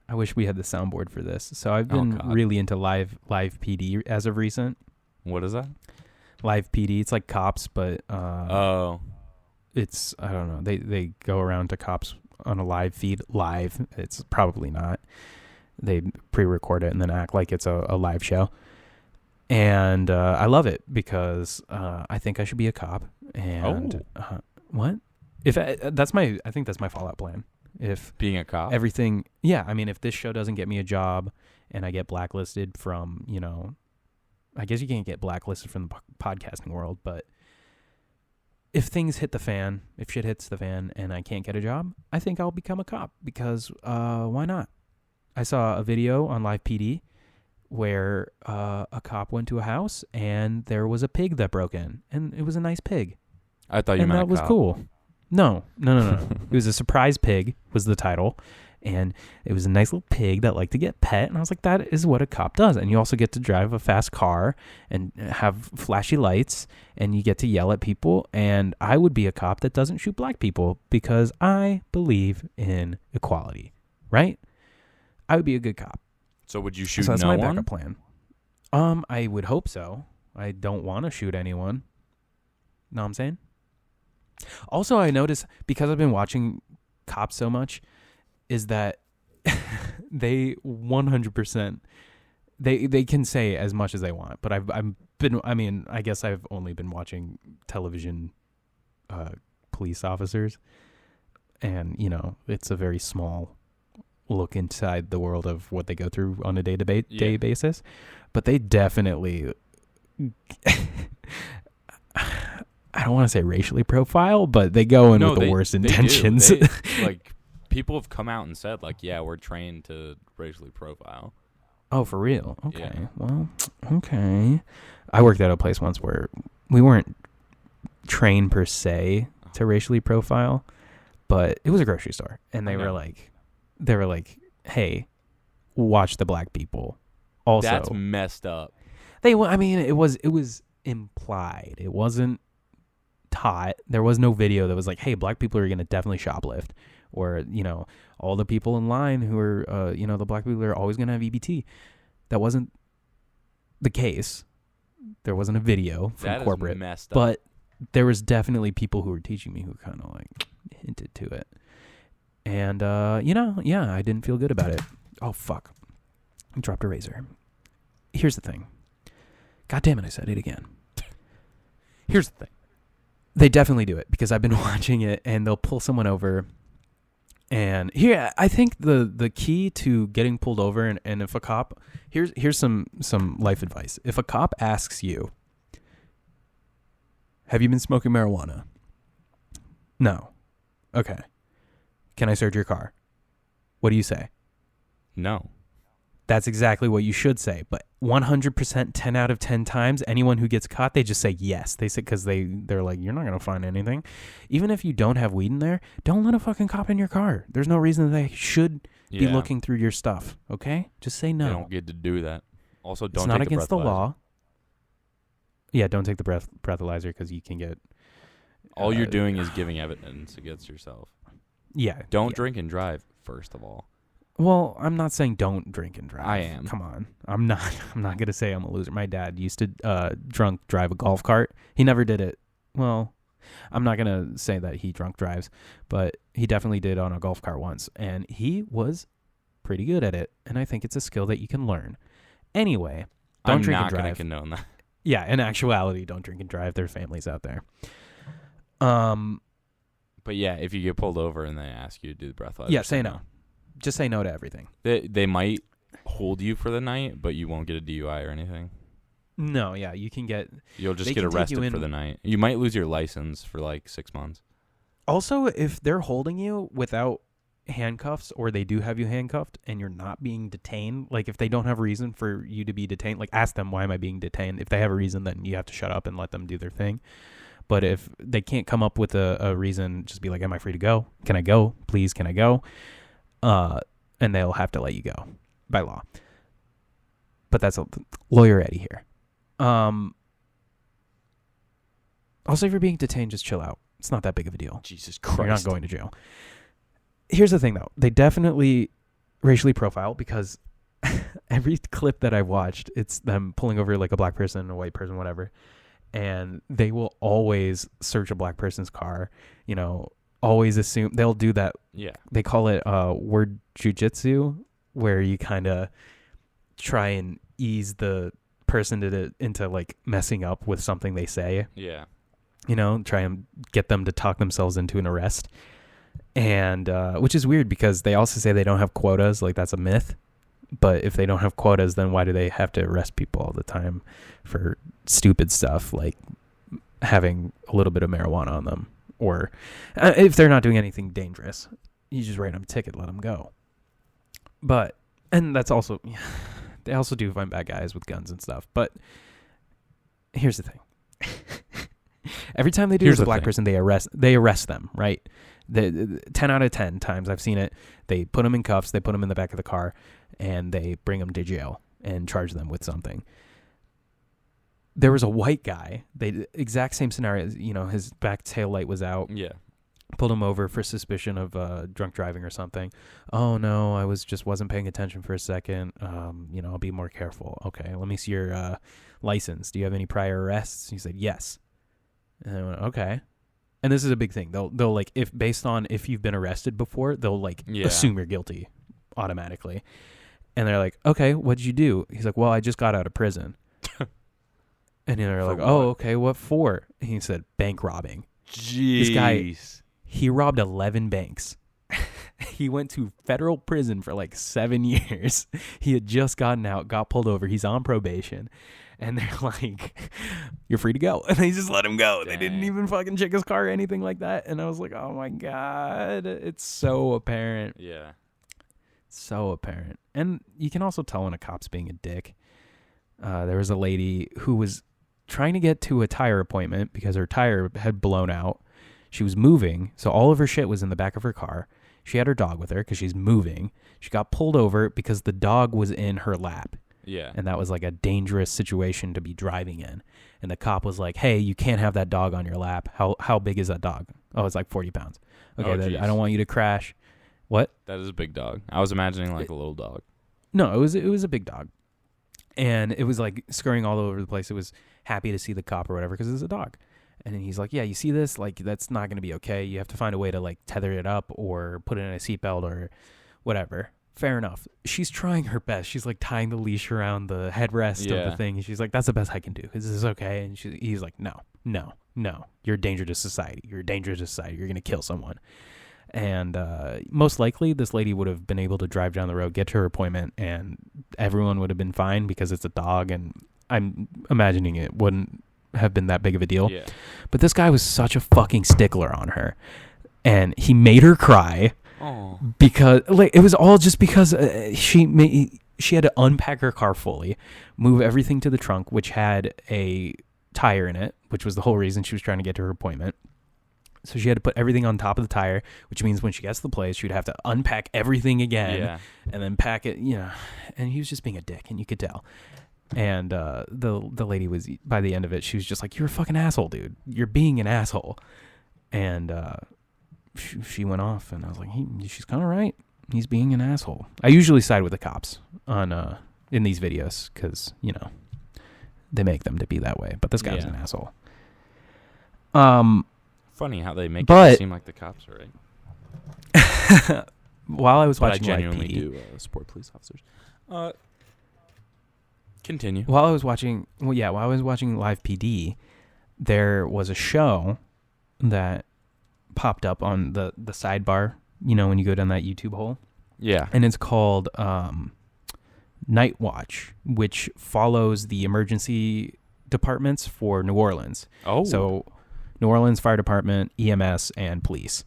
I wish we had the soundboard for this. So I've been really into live PD as of recent. What is that? Live PD. It's like cops, but it's, I don't know. They go around to cops on a live feed. Live. It's probably not. They pre-record it and then act like it's a live show. And I love it because I think I should be a cop. And what? I think that's my Fallout plan. If being a cop, everything, yeah. I mean, if this show doesn't get me a job and I get blacklisted from, I guess you can't get blacklisted from the podcasting world, but if things hit the fan, if shit hits the fan and I can't get a job, I think I'll become a cop because why not? I saw a video on Live PD where a cop went to a house and there was a pig that broke in, and it was a nice pig. I thought you meant that was cool. No. It was a surprise pig was the title, and it was a nice little pig that liked to get pet, and I was like, that is what a cop does. And you also get to drive a fast car and have flashy lights, and you get to yell at people, and I would be a cop that doesn't shoot black people because I believe in equality, right? I would be a good cop. So would you shoot that's no my one? backup plan. I would hope so. I don't want to shoot anyone. Know what I'm saying? Also, I notice, because I've been watching cops so much, is that they 100%, they can say as much as they want, but I guess I've only been watching television police officers, and, it's a very small look inside the world of what they go through on a day-to-day basis, but they definitely... I don't want to say racially profile, but they go in with the worst intentions. Like, people have come out and said, like, yeah, we're trained to racially profile. Oh, for real? Okay. Yeah. Well, okay. I worked at a place once where we weren't trained per se to racially profile, but it was a grocery store, and they were like, hey, watch the black people. Also, that's messed up. It was implied. It wasn't taught. There was no video that was like, hey, black people are going to definitely shoplift. or, all the people in line who are, the black people are always going to have EBT. That wasn't the case. There wasn't a video from That is corporate, messed up. but there was definitely people who were teaching me who kind of like hinted to it. And, I didn't feel good about it. Oh, fuck. I dropped a razor. Here's the thing. God damn it, I said it again. Here's the thing. They definitely do it because I've been watching it, and they'll pull someone over. And here, I think the key to getting pulled over, and if a cop, here's some life advice. If a cop asks you, have you been smoking marijuana? No. Okay. Can I search your car? What do you say? No. That's exactly what you should say. But 100%, 10 out of 10 times, anyone who gets caught, they just say yes. They say, because they're like, you're not going to find anything. Even if you don't have weed in there, don't let a fucking cop in your car. There's no reason they should be looking through your stuff. Okay? Just say no. You don't get to do that. Also, don't It's not take against the breathalyzer. law. Yeah, don't take the breathalyzer because you can get... All you're doing is giving evidence against yourself. Yeah. Don't drink and drive, first of all. Well, I'm not saying don't drink and drive. I am. Come on. I'm not going to say I'm a loser. My dad used to drunk drive a golf cart. He never did it. Well, I'm not going to say that he drunk drives, but he definitely did on a golf cart once. And he was pretty good at it. And I think it's a skill that you can learn. Anyway, don't drink and drive. I'm not going to condone that. Yeah, in actuality, don't drink and drive. There are families out there. But yeah, if you get pulled over and they ask you to do the breathalyzer. Yeah, say no. Just say no to everything. They might hold you for the night, but you won't get a DUI or anything. No, yeah, you can get... You'll just they get can take arrested you in- for the night. You might lose your license for like 6 months. Also, if they're holding you without handcuffs, or they do have you handcuffed and you're not being detained, like if they don't have a reason for you to be detained, like ask them, why am I being detained? If they have a reason, then you have to shut up and let them do their thing. But if they can't come up with a reason, just be like, am I free to go? Can I go? Please, can I go? And they'll have to let you go by law. But that's a lawyer Eddie here. Also, if you're being detained, just chill out. It's not that big of a deal. Jesus Christ. You're not going to jail. Here's the thing, though. They definitely racially profile, because every clip that I've watched, it's them pulling over like a black person, a white person, whatever. And they will always search a black person's car, always assume they'll do that. Yeah. They call it word jujitsu, where you kind of try and ease the person into like messing up with something they say. Yeah. Try and get them to talk themselves into an arrest. And which is weird, because they also say they don't have quotas. Like, that's a myth. But if they don't have quotas, then why do they have to arrest people all the time for stupid stuff like having a little bit of marijuana on them? Or if they're not doing anything dangerous, you just write them a ticket, let them go. And that's also, they also do find bad guys with guns and stuff. But here's the thing. Every time they do a black person, they arrest them, right? The 10 out of 10 times I've seen it, they put them in cuffs, they put them in the back of the car, and they bring them to jail and charge them with something. There was a white guy, exact same scenario, his back tail light was out. Yeah. Pulled him over for suspicion of drunk driving or something. Oh no, I wasn't paying attention for a second. I'll be more careful. Okay, let me see your license. Do you have any prior arrests? He said yes. And I went, okay. And this is a big thing. They'll like, if based on if you've been arrested before, they'll like assume you're guilty automatically. And they're like, okay, what'd you do? He's like, well, I just got out of prison. And they're like, oh, okay, what for? And he said, bank robbing. Jeez. This guy, he robbed 11 banks. He went to federal prison for like 7 years. He had just gotten out, got pulled over. He's on probation. And they're like, you're free to go. And they just let him go. Dang. They didn't even fucking check his car or anything like that. And I was like, oh my God. It's so apparent. Yeah. So apparent. And you can also tell when a cop's being a dick. There was a lady who was trying to get to a tire appointment because her tire had blown out. She was moving, so all of her shit was in the back of her car. She had her dog with her because she's moving. She got pulled over because the dog was in her lap. Yeah. And that was like a dangerous situation to be driving in. And the cop was like, hey, you can't have that dog on your lap. How big is that dog? Oh, it's like 40 pounds. Okay, I don't want you to crash. What? That is a big dog. I was imagining like a little dog. No, it was a big dog, and it was like scurrying all over the place. It was happy to see the cop or whatever because it's a dog. And then he's like, yeah, you see this? Like, that's not going to be okay. You have to find a way to, like, tether it up or put it in a seatbelt or whatever. Fair enough. She's trying her best. She's, like, tying the leash around the headrest of the thing. And she's like, that's the best I can do. Is this okay? And he's like, no. You're a danger to society. You're a danger to society. You're going to kill someone. And most likely, this lady would have been able to drive down the road, get to her appointment, and everyone would have been fine because it's a dog. And I'm imagining it wouldn't have been that big of a deal. Yeah. But this guy was such a fucking stickler on her, and he made her cry because like it was all just because she had to unpack her car fully, move everything to the trunk, which had a tire in it, which was the whole reason she was trying to get to her appointment. So she had to put everything on top of the tire, which means when she gets to the place, she would have to unpack everything again and then pack it, and he was just being a dick, and you could tell. And the lady was, by the end of it, she was just like, you're a fucking asshole, dude. You're being an asshole. And she went off, and I was like, she's kind of right. He's being an asshole. I usually side with the cops on in these videos because, they make them to be that way. But this guy was an asshole. Funny how they make it seem like the cops are right. While I was But watching I genuinely Live PD, do support police officers. Continue. While I was watching Live PD, there was a show that popped up on the sidebar, when you go down that YouTube hole. Yeah. And it's called Night Watch, which follows the emergency departments for New Orleans. Oh. So New Orleans Fire Department, EMS, and police.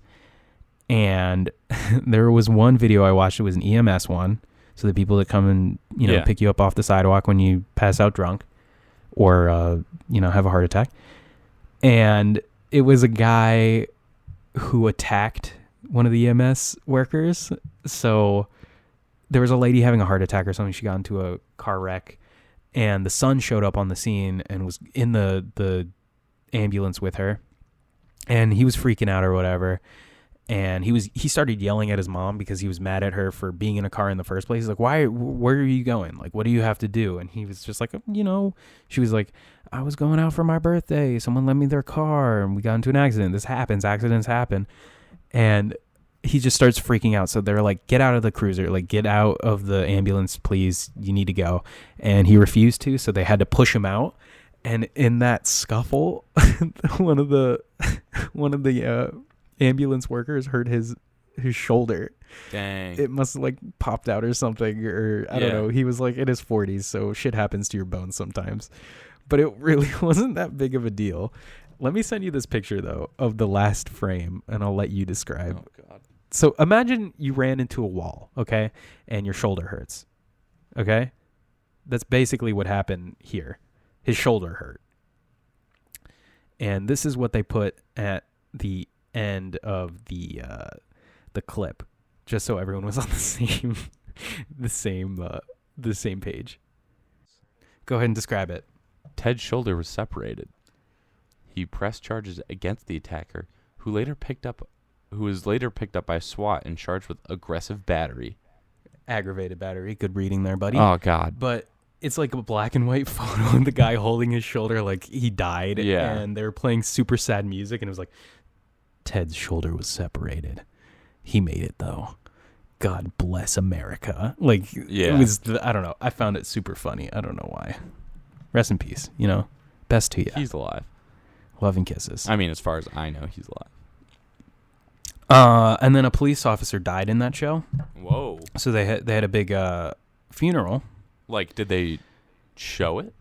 And there was one video I watched. It was an EMS one. So the people that come and, pick you up off the sidewalk when you pass out drunk or, have a heart attack. And it was a guy who attacked one of the EMS workers. So there was a lady having a heart attack or something. She got into a car wreck, and the son showed up on the scene and was in the ambulance with her. And he was freaking out or whatever. And he started yelling at his mom because he was mad at her for being in a car in the first place. He's like, where are you going? Like, what do you have to do? And he was just like, she was like, I was going out for my birthday. Someone lent me their car and we got into an accident. This happens. Accidents happen. And he just starts freaking out. So they're like, get out of the cruiser, like get out of the ambulance, please. You need to go. And he refused to. So they had to push him out. And in that scuffle, one of the ambulance workers hurt his shoulder. Dang. It must have like popped out or something, or I don't know. He was like in his 40s, so shit happens to your bones sometimes. But it really wasn't that big of a deal. Let me send you this picture though of the last frame, and I'll let you describe. Oh God. So imagine you ran into a wall, okay, and your shoulder hurts. Okay? That's basically what happened here. His shoulder hurt. And this is what they put at the end of the clip, just so everyone was on the same page. Go ahead and describe it. Ted's shoulder was separated. He pressed charges against the attacker, who was later picked up by SWAT and charged with aggressive battery. Aggravated battery. Good reading there, buddy. Oh God. But it's like a black and white photo of the guy holding his shoulder like he died. Yeah. And they were playing super sad music, and it was like, Ted's shoulder was separated. He made it though. God bless America. Like, it was, I don't know. I found it super funny. I don't know why. Rest in peace. Best to you. He's alive. Love and kisses. I mean, as far as I know, he's alive. And then a police officer died in that show. Whoa. So they had a big funeral. Like, did they show it?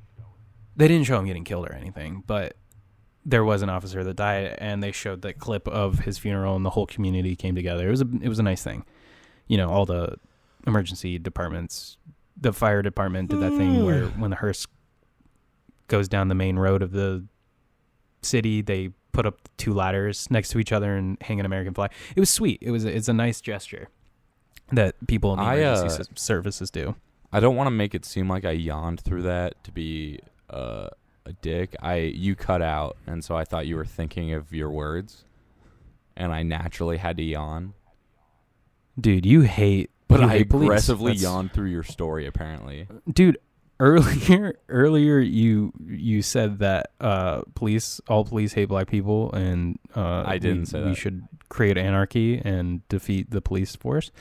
They didn't show him getting killed or anything, but there was an officer that died, and they showed that clip of his funeral, and the whole community came together. It was a nice thing. All the emergency departments, the fire department did that thing where when the hearse goes down the main road of the city, they put up 2 ladders next to each other and hang an American flag. It was sweet. It's a nice gesture that people in the emergency services do. I don't want to make it seem like I yawned through that to be a dick. You cut out, and so I thought you were thinking of your words, and I naturally had to yawn. Dude, you hate. But you I hate police. aggressively That's- yawned through your story, apparently. Dude, earlier you said that all police hate black people, and I didn't say that. We should create anarchy and defeat the police force.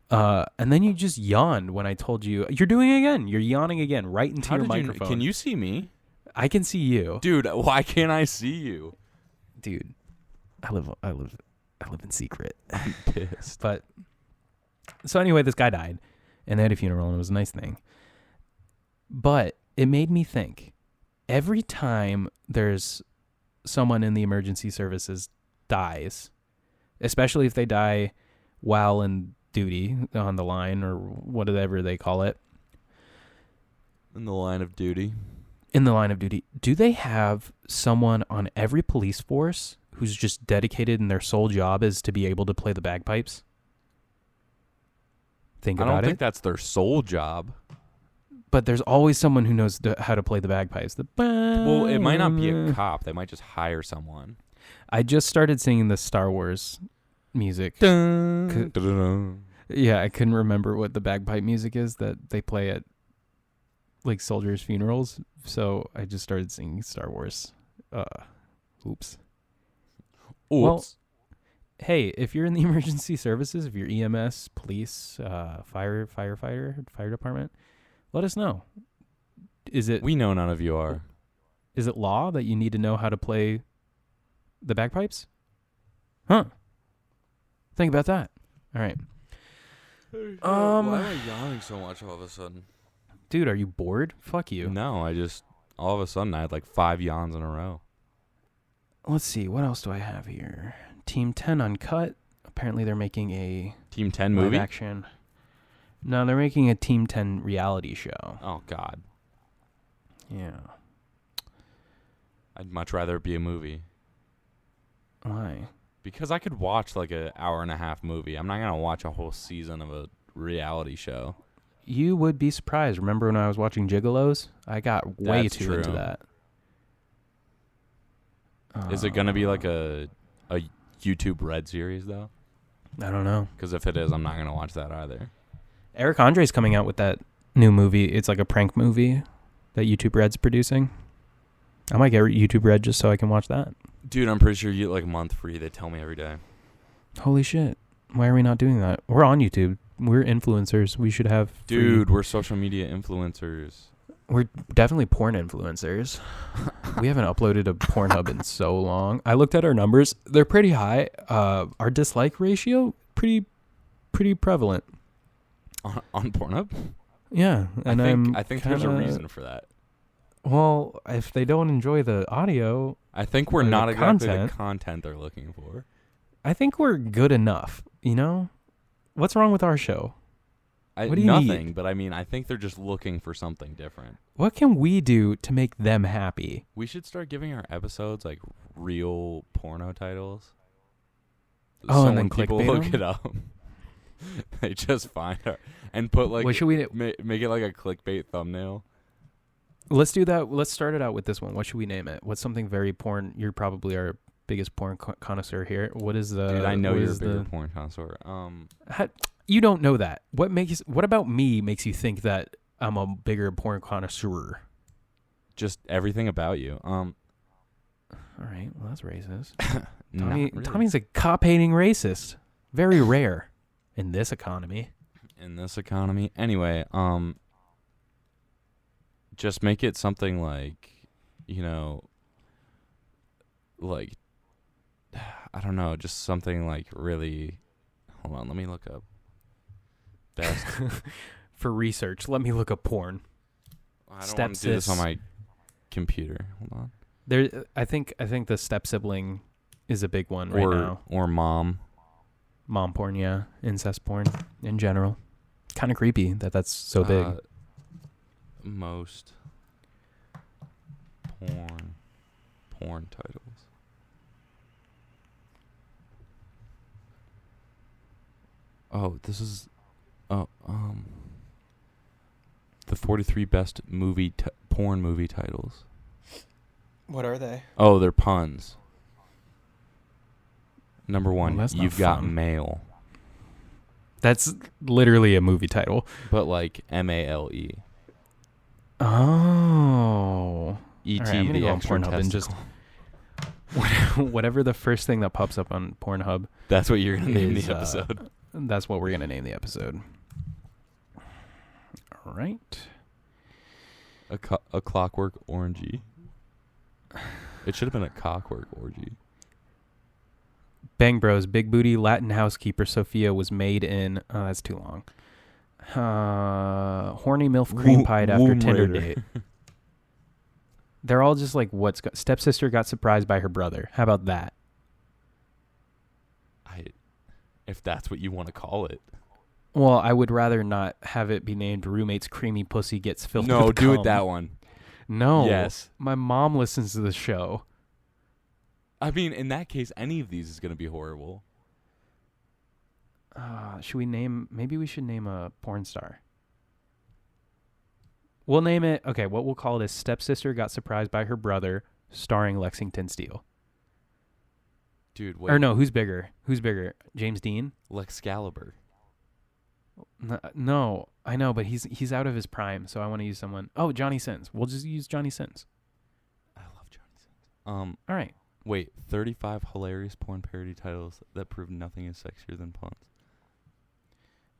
And then you just yawned when I told you you're doing it again. You're yawning again right into your microphone. Can you see me? I can see you, Dude, why can't I see you? dude. I live in secret. I'm pissed. But so anyway, this guy died, and they had a funeral, and it was a nice thing. But it made me think. Every time there's someone in the emergency services dies, especially if they die while in duty on the line or whatever they call it, In the line of duty. do they have someone on every police force who's just dedicated and their sole job is to be able to play the bagpipes? Think I about don't it. think that's their sole job. But there's always someone who knows how to play the bagpipes. Well, it might not be a cop. They might just hire someone. I just started singing the Star Wars music. Dun. Yeah, I couldn't remember what the bagpipe music is that they play at like soldiers' funerals. So I just started singing Star Wars. Oops. Well, hey, if you're in the emergency services, if you're EMS, police, firefighter, fire department, let us know. We know none of you are. Is it law that you need to know how to play the bagpipes? Huh. Think about that. All right. Why am I yawning so much all of a sudden? Dude, are you bored? Fuck you. No, all of a sudden I had like 5 yawns in a row. Let's see. What else do I have here? Team 10 Uncut. Apparently they're making a Team 10 live movie? action. No, they're making a Team 10 reality show. Oh, God. Yeah. I'd much rather it be a movie. Why? Because I could watch like an hour and a half movie. I'm not going to watch a whole season of a reality show. You would be surprised. Remember when I was watching Gigolos? I got way That's too into true. that. Is it going to be like a YouTube Red series, though? I don't know. Because if it is, I'm not going to watch that either. Eric Andre's coming out with that new movie. It's like a prank movie that YouTube Red's producing. I might get YouTube Red just so I can watch that. Dude, I'm pretty sure you get like a month free. They tell me every day. Holy shit. Why are we not doing that? We're on YouTube. We're influencers. We should have... Dude, we're social media influencers. We're definitely porn influencers. We haven't uploaded a Pornhub in so long. I looked at our numbers. They're pretty high. Our dislike ratio, pretty prevalent. On Pornhub? Yeah. And I think there's a reason for that. Well, if they don't enjoy the audio... I think we're or not the exactly content, the content they're looking for. I think we're good enough, you know? What's wrong with our show? What do you nothing, need? but I mean, I think they're just looking for something different. What can we do to make them happy? We should start giving our episodes like real porno titles. Oh, so and then when people clickbait look 'em? it up, they just find our and put like What should we do? make it like a clickbait thumbnail. Let's do that. Let's start it out with this one. What should we name it? What's something very porn? You're probably our biggest porn connoisseur here. What is the... Dude, I know what you're a is bigger porn connoisseur. You don't know that. What about me makes you think that I'm a bigger porn connoisseur? Just everything about you. All right. Well, that's racist. Not really. Tommy's a cop-hating racist. Very rare in this economy. In this economy. Anyway, just make it something like, like, I don't know, just something like really, hold on, let me look up. Best. For research, let me look up porn. I don't want to do this on my computer. Hold on. I think the step sibling is a big one right now. Or mom. Mom porn, yeah. Incest porn in general. Kind of creepy that's so big. Most porn titles. Oh, this is the 43 best porn movie titles. What are they? Oh, they're puns. Number 1, Well, that's not You've Got fun. Mail. That's literally a movie title. But like MALE. Oh. E.T. All right, I'm gonna the go on extra Pornhub and just whatever the first thing that pops up on Pornhub. That's what you're gonna name is, the episode. That's what we're gonna name the episode. All right. A clockwork orgy. It should have been a cockwork orgy. Bang Bros, big booty Latin housekeeper Sophia was made in. Oh, that's too long. Horny MILF cream pied after Womb Tinder Raider. date. They're all just like, stepsister got surprised by her brother. How about that? If that's what you want to call it. Well, I would rather not have it be named roommate's creamy pussy gets filled No, with do cum. it that one. No. Yes. My mom listens to the show. I mean, in that case, any of these is going to be horrible. Should we name... Maybe we should name a porn star. We'll name it... Okay, what we'll call it is Stepsister Got Surprised by Her Brother, starring Lexington Steele. Dude, wait. Or no, who's bigger? Who's bigger? James Dean? Lexcalibur. No, I know, but he's out of his prime, so I want to use someone... Oh, Johnny Sins. We'll just use Johnny Sins. I love Johnny Sins. All right. Wait, 35 hilarious porn parody titles that prove nothing is sexier than puns.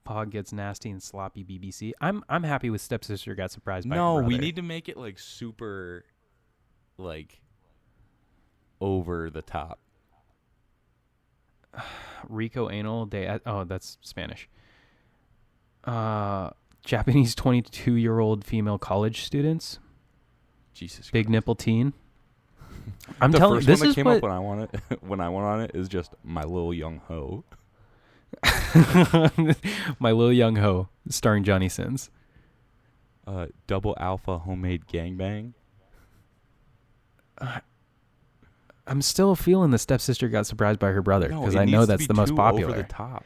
Pog gets nasty and sloppy BBC. I'm happy with Stepsister Got Surprised by Her No, Brother. we need to make it like super, like, over the top. Rico Anal de... Oh, that's Spanish. Japanese 22-year-old female college students. Jesus Big Christ. nipple teen. I'm the telling first this one that is came what... up when I went on it is just my little young hoe. My Little Young Ho, starring Johnny Sins. Double alpha homemade gangbang. I'm still feeling the Stepsister Got Surprised by Her Brother No, because it I know needs to that's be the most too popular. Over the top.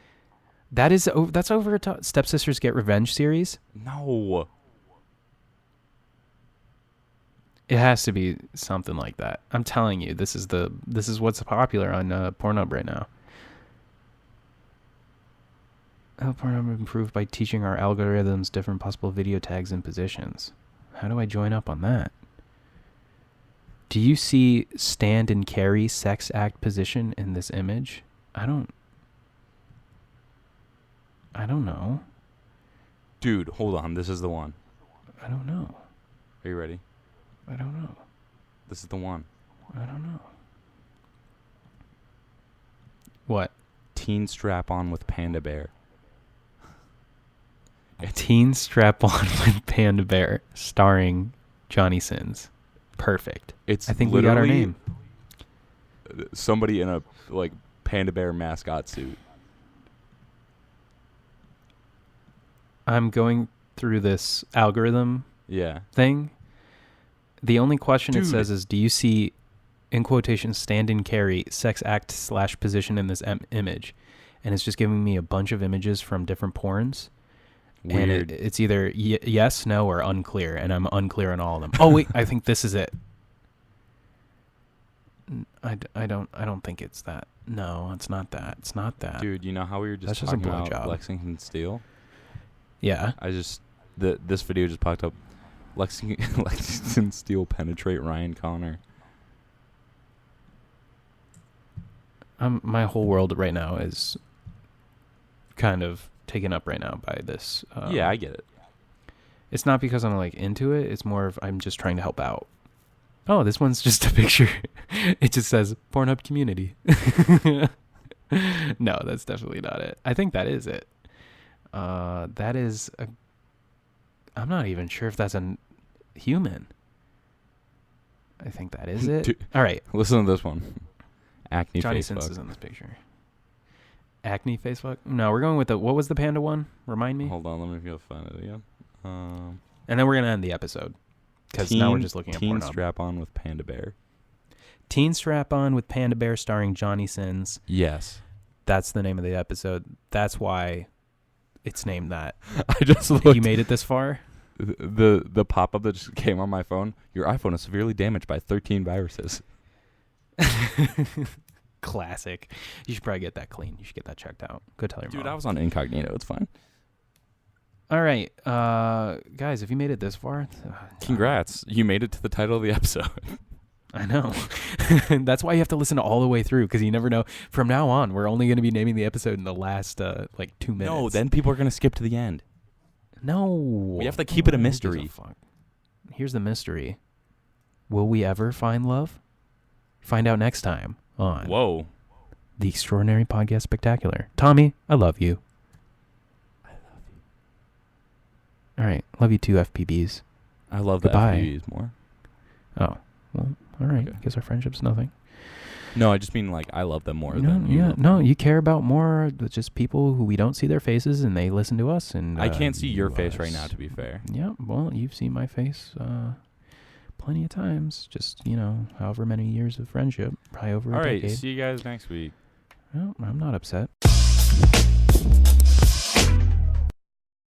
That's over the top. Stepsisters Get Revenge series. No. It has to be something like that. I'm telling you, this is what's popular on Pornhub right now. How Pornhub improved by teaching our algorithms different possible video tags and positions. How do I join up on that? Do you see stand and carry sex act position in this image? I don't know. Dude, hold on. This is the one. I don't know. Are you ready? I don't know. This is the one. I don't know. What? Teen strap on with panda bear. Teen Strap On with Panda Bear, starring Johnny Sins. Perfect. It's I think we got our literally name. Somebody in a like panda bear mascot suit. I'm going through this algorithm Yeah. thing. The only question it Dude. says is, do you see, in quotations, stand and carry sex act / position in this image? And it's just giving me a bunch of images from different porns. Weird. And it's either yes, no, or unclear. And I'm unclear on all of them. Oh, wait, I think this is it. I don't think it's that. No, it's not that. It's not that. Dude, you know how we were just That's just a talking about blowjob. Lexington Steele? Yeah. This video just popped up. Lexington Steele penetrate Ryan Connor. My whole world right now is kind of taken up right now by this. Yeah, I get it. It's not because I'm like into it. It's more of I'm just trying to help out. Oh, this one's just a picture. It just says Pornhub community. No, that's definitely not it. I think that is it. That is a... I'm not even sure if that's a human. I think that is it. Dude, all right. Listen to this one. Acne Johnny face Sins fuck. is in this picture. Acne face fuck? No, we're going with what was the panda one? Remind me. Hold on, let me go find it again. And then we're going to end the episode. Because now we're just looking at Teen Pornhub. strap on with panda bear. Teen Strap On with Panda Bear starring Johnny Sins. Yes. That's the name of the episode. That's why it's named that. I just looked. You made it this far? The pop-up that just came on my phone. Your iPhone is severely damaged by 13 viruses. Classic. You should probably get that clean. You should get that checked out. Go tell your mom. Dude, I was on incognito. It's fine. All right, guys, if you made it this far, Congrats. You made it to the title of the episode. I know. That's why you have to listen all the way through, because you never know. From now on, we're only going to be naming the episode in the last, 2 minutes. No, then people are going to skip to the end. No. We have to keep it a mystery. Here's the mystery. Will we ever find love? Find out next time on The Extraordinary Podcast Spectacular. Tommy, I love you. All right. Love you too, FPBs. I love Goodbye. the FPBs more. Oh, well, all right. Okay. I guess our friendship's nothing. No, I just mean I love them more than you. No, you care about more just people who we don't see their faces and they listen to us. And I can't see your face right now, to be fair. Yeah, well, you've seen my face plenty of times. Just, however many years of friendship. Probably over a decade. All right, see you guys next week. Well, I'm not upset.